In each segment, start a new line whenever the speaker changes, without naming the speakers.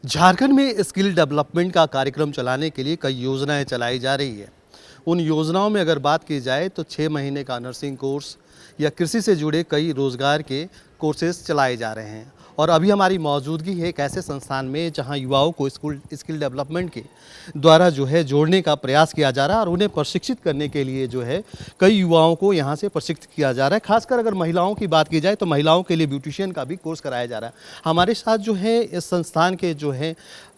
झारखंड में skill development का कार्यक्रम चलाने के लिए कई योजनाएं चलाई जा रही है। उन योजनाओं में अगर बात की जाए तो 6 महीने का नर्सिंग कोर्स या कृषि से जुड़े कई रोजगार के कोर्सेज चलाए जा रहे हैं। और अभी हमारी मौजूदगी है एक ऐसे संस्थान में जहां युवाओं को स्किल डेवलपमेंट के द्वारा जो है जोड़ने का प्रयास किया जा रहा है और उन्हें प्रशिक्षित करने के लिए जो है कई युवाओं को यहां से प्रशिक्षित किया जा रहा है। खासकर अगर महिलाओं की बात की जाए तो महिलाओं के लिए ब्यूटिशियन का भी कोर्स कराया जा रहा है। हमारे साथ जो है इस संस्थान के जो है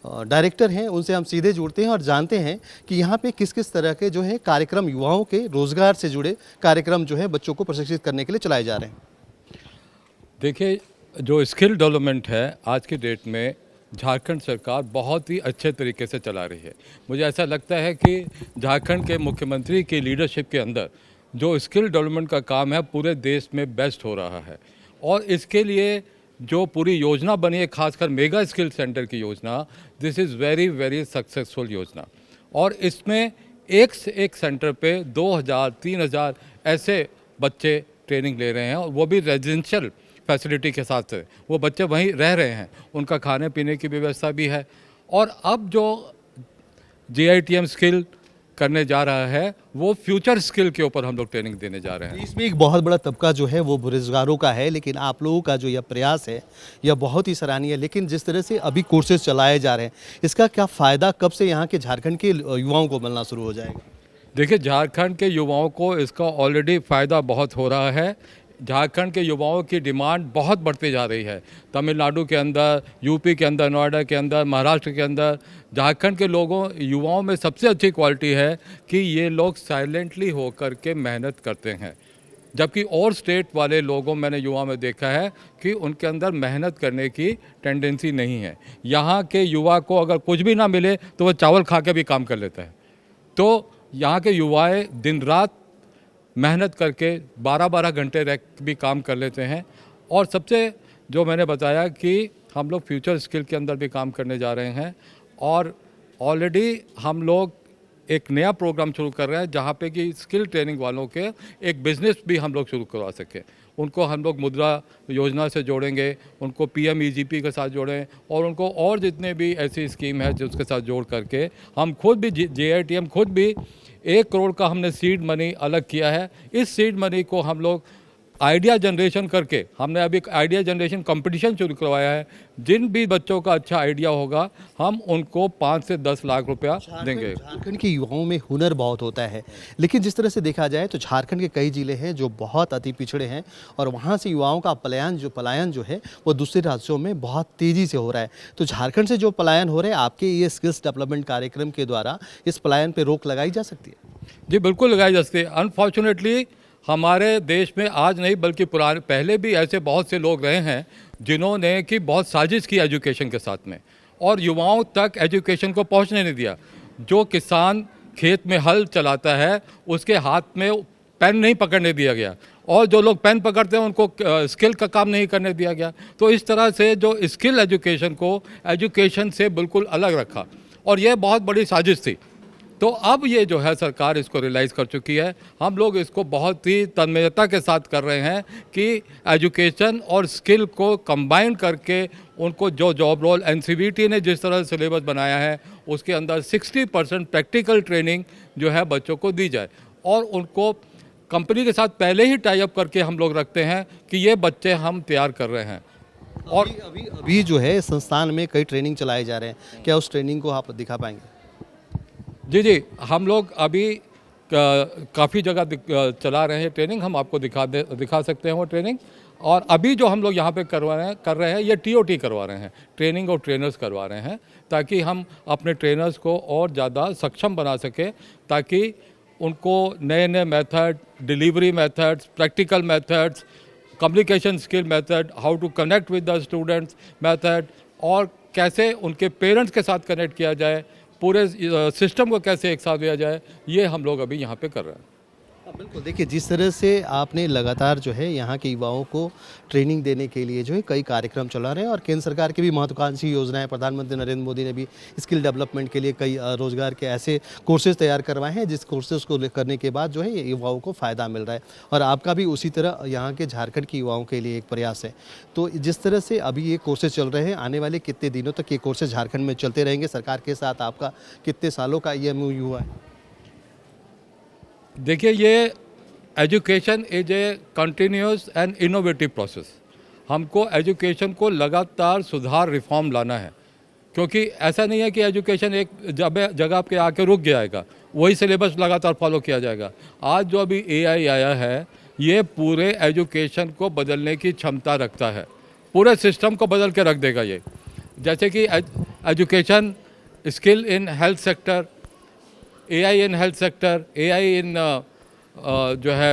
डायरेक्टर हैं, उनसे हम सीधे जुड़ते हैं और जानते हैं कि यहाँ पे किस किस तरह के जो है कार्यक्रम युवाओं के रोजगार से जुड़े कार्यक्रम जो है बच्चों को प्रशिक्षित करने के लिए चलाए जा रहे हैं।
देखिए, जो स्किल डेवलपमेंट है आज की डेट में झारखंड सरकार बहुत ही अच्छे तरीके से चला रही है। मुझे ऐसा लगता है कि झारखंड के मुख्यमंत्री की लीडरशिप के अंदर जो स्किल डेवलपमेंट का काम है पूरे देश में बेस्ट हो रहा है। और इसके लिए जो पूरी योजना बनी है, खासकर मेगा स्किल सेंटर की योजना, this is very very successful योजना। और इसमें एक से एक सेंटर पे 2000-3000 ऐसे बच्चे ट्रेनिंग ले रहे हैं, और वो भी रेजिडेंशियल फैसिलिटी के साथ से वो बच्चे वहीं रह रहे हैं, उनका खाने पीने की व्यवस्था भी है। और अब जो JITM स्किल करने जा रहा है वो फ्यूचर स्किल के ऊपर हम लोग ट्रेनिंग देने जा रहे हैं।
इसमें एक बहुत बड़ा तबका जो है वो बेरोजगारों का है, लेकिन आप लोगों का जो यह प्रयास है यह बहुत ही सराहनीय है। लेकिन जिस तरह से अभी कोर्सेज चलाए जा रहे हैं, इसका क्या फ़ायदा कब से यहाँ के झारखंड के युवाओं को मिलना शुरू हो जाएगा?
देखिए, झारखंड के युवाओं को इसका ऑलरेडी फ़ायदा बहुत हो रहा है। झारखंड के युवाओं की डिमांड बहुत बढ़ती जा रही है। तमिलनाडु के अंदर, यूपी के अंदर, नोएडा के अंदर, महाराष्ट्र के अंदर झारखंड के युवाओं में सबसे अच्छी क्वालिटी है कि ये लोग साइलेंटली होकर के मेहनत करते हैं। जबकि और स्टेट वाले लोगों मैंने युवाओं में देखा है कि उनके अंदर मेहनत करने की टेंडेंसी नहीं है। यहाँ के युवा को अगर कुछ भी ना मिले तो वह चावल खा के भी काम कर लेता है। तो यहाँ के युवाएं दिन रात मेहनत करके 12-12 घंटे रह भी काम कर लेते हैं। और सबसे जो मैंने बताया कि हम लोग फ्यूचर स्किल के अंदर भी काम करने जा रहे हैं, और ऑलरेडी हम लोग एक नया प्रोग्राम शुरू कर रहे हैं जहाँ पे कि स्किल ट्रेनिंग वालों के एक बिज़नेस भी हम लोग शुरू करवा सकें। उनको हम लोग मुद्रा योजना से जोड़ेंगे, उनको PMEGP के साथ जोड़ें, और उनको और जितने भी ऐसी स्कीम है जिसके साथ जोड़ करके हम खुद भी JITM खुद भी 1 करोड़ का हमने सीड मनी अलग किया है। इस सीड मनी को हम लोग आइडिया जनरेशन करके, हमने अभी एक आइडिया जनरेशन कंपटीशन शुरू करवाया है। जिन भी बच्चों का अच्छा आइडिया होगा हम उनको 5 से 10 लाख रुपया देंगे।
झारखंड के युवाओं में हुनर बहुत होता है, लेकिन जिस तरह से देखा जाए तो झारखंड के कई जिले हैं जो बहुत अति पिछड़े हैं और वहाँ से युवाओं का पलायन जो है वो दूसरे राज्यों में बहुत तेज़ी से हो रहा है। तो झारखंड से जो पलायन हो रहे हैं, आपके ये स्किल्स डेवलपमेंट कार्यक्रम के द्वारा इस पलायन पर रोक लगाई जा सकती है?
जी बिल्कुल लगाई जा सकती है। अनफॉर्चुनेटली हमारे देश में आज नहीं बल्कि पहले भी ऐसे बहुत से लोग रहे हैं जिन्होंने कि बहुत साजिश की एजुकेशन के साथ में, और युवाओं तक एजुकेशन को पहुंचने नहीं दिया। जो किसान खेत में हल चलाता है उसके हाथ में पेन नहीं पकड़ने दिया गया, और जो लोग पेन पकड़ते हैं उनको स्किल का काम नहीं करने दिया गया। तो इस तरह से जो स्किल एजुकेशन को एजुकेशन से बिल्कुल अलग रखा, और यह बहुत बड़ी साजिश थी। तो अब ये जो है सरकार इसको रियलाइज़ कर चुकी है। हम लोग इसको बहुत ही तन्मयता के साथ कर रहे हैं कि एजुकेशन और स्किल को कंबाइन करके उनको जो जॉब रोल NCVT ने जिस तरह से सिलेबस बनाया है उसके अंदर 60% प्रैक्टिकल ट्रेनिंग जो है बच्चों को दी जाए, और उनको कंपनी के साथ पहले ही टाई अप करके हम लोग रखते हैं कि ये बच्चे हम तैयार कर रहे हैं।
और अभी जो है संस्थान में कई ट्रेनिंग चलाए जा रहे हैं, क्या उस ट्रेनिंग को आप दिखा पाएंगे?
जी, हम लोग अभी काफ़ी जगह चला रहे हैं ट्रेनिंग। हम आपको दिखा सकते हैं वो ट्रेनिंग। और अभी जो हम लोग यहाँ पे कर रहे हैं ये TOT करवा रहे हैं, ट्रेनिंग और ट्रेनर्स करवा रहे हैं, ताकि हम अपने ट्रेनर्स को और ज़्यादा सक्षम बना सकें, ताकि उनको नए नए method, delivery methods, practical methods, communication skill method, how to connect with the students method, और कैसे उनके पेरेंट्स के साथ कनेक्ट किया जाए, पूरे सिस्टम को कैसे एक साथ लिया जाए, ये हम लोग अभी यहाँ पे कर रहे हैं।
बिल्कुल, देखिए जिस तरह से आपने लगातार जो है यहाँ के युवाओं को ट्रेनिंग देने के लिए जो है कई कार्यक्रम चला रहे हैं और केंद्र सरकार की भी महत्वाकांक्षी योजनाएं, प्रधानमंत्री नरेंद्र मोदी ने भी स्किल डेवलपमेंट के लिए कई रोजगार के ऐसे कोर्सेज तैयार करवाए हैं जिस कोर्सेज को करने के बाद जो है ये युवाओं को फ़ायदा मिल रहा है और आपका भी उसी तरह यहाँ के झारखंड के युवाओं के लिए एक प्रयास है। तो जिस तरह से अभी ये कोर्सेज चल रहे हैं, आने वाले कितने दिनों तक ये कोर्सेज झारखंड में चलते रहेंगे? सरकार के साथ आपका कितने सालों का ये MOU हुआ है?
देखिए, ये education is a continuous and innovative process. हमको एजुकेशन को लगातार सुधार रिफॉर्म लाना है, क्योंकि ऐसा नहीं है कि एजुकेशन एक जगह पे आके रुक जाएगा, वही सिलेबस लगातार फॉलो किया जाएगा। आज जो अभी AI आया है, ये पूरे एजुकेशन को बदलने की क्षमता रखता है, पूरे सिस्टम को बदल के रख देगा ये। जैसे कि education, skill in health sector, AI in health sector, AI इन जो है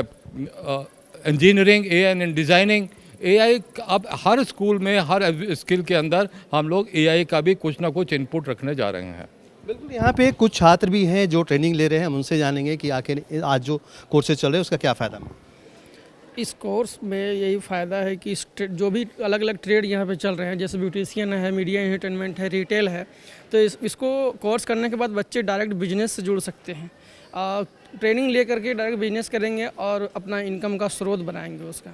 इंजीनियरिंग, AI इन डिज़ाइनिंग, AI अब हर स्कूल में, हर स्किल के अंदर हम लोग AI का भी कुछ ना कुछ इनपुट रखने जा रहे हैं।
बिल्कुल, यहाँ पे कुछ छात्र भी हैं जो ट्रेनिंग ले रहे हैं, हम उनसे जानेंगे कि आखिर आज जो कोर्सेज चल रहे हैं उसका क्या फ़ायदा मिला।
इस कोर्स में यही फ़ायदा है कि जो भी अलग अलग ट्रेड यहाँ पे चल रहे हैं, जैसे ब्यूटिशियन है, मीडिया एंटरटेनमेंट है, रिटेल है, तो इसको कोर्स करने के बाद बच्चे डायरेक्ट बिजनेस से जुड़ सकते हैं। ट्रेनिंग ले करके डायरेक्ट बिजनेस करेंगे और अपना इनकम का स्रोत बनाएंगे उसका।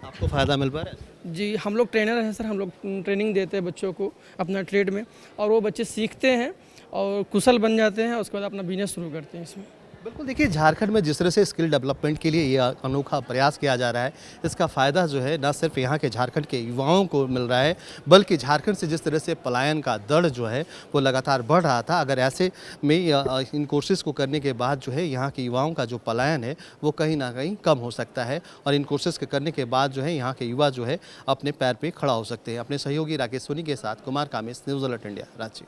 आपको फ़ायदा मिल पा रहा है?
जी, हम लोग ट्रेनर हैं सर, हम लोग ट्रेनिंग देते हैं बच्चों को अपना ट्रेड में, और वो बच्चे सीखते हैं और कुशल बन जाते हैं, उसके बाद अपना बिजनेस शुरू करते हैं इसमें।
बिल्कुल, देखिए झारखंड में जिस तरह से स्किल डेवलपमेंट के लिए ये अनोखा प्रयास किया जा रहा है, इसका फ़ायदा जो है न सिर्फ यहाँ के झारखंड के युवाओं को मिल रहा है, बल्कि झारखंड से जिस तरह से पलायन का दर जो है वो लगातार बढ़ रहा था, अगर ऐसे में इन कोर्सेज़ को करने के बाद जो है यहाँ के युवाओं का जो पलायन है वो कहीं ना कहीं कम हो सकता है और इन कोर्सेज़ के करने के बाद जो है यहाँ के युवा जो है अपने पैर पर खड़ा हो सकते हैं। अपने सहयोगी राकेश सोनी के साथ Kumar Kamesh, news alert India, Ranchi.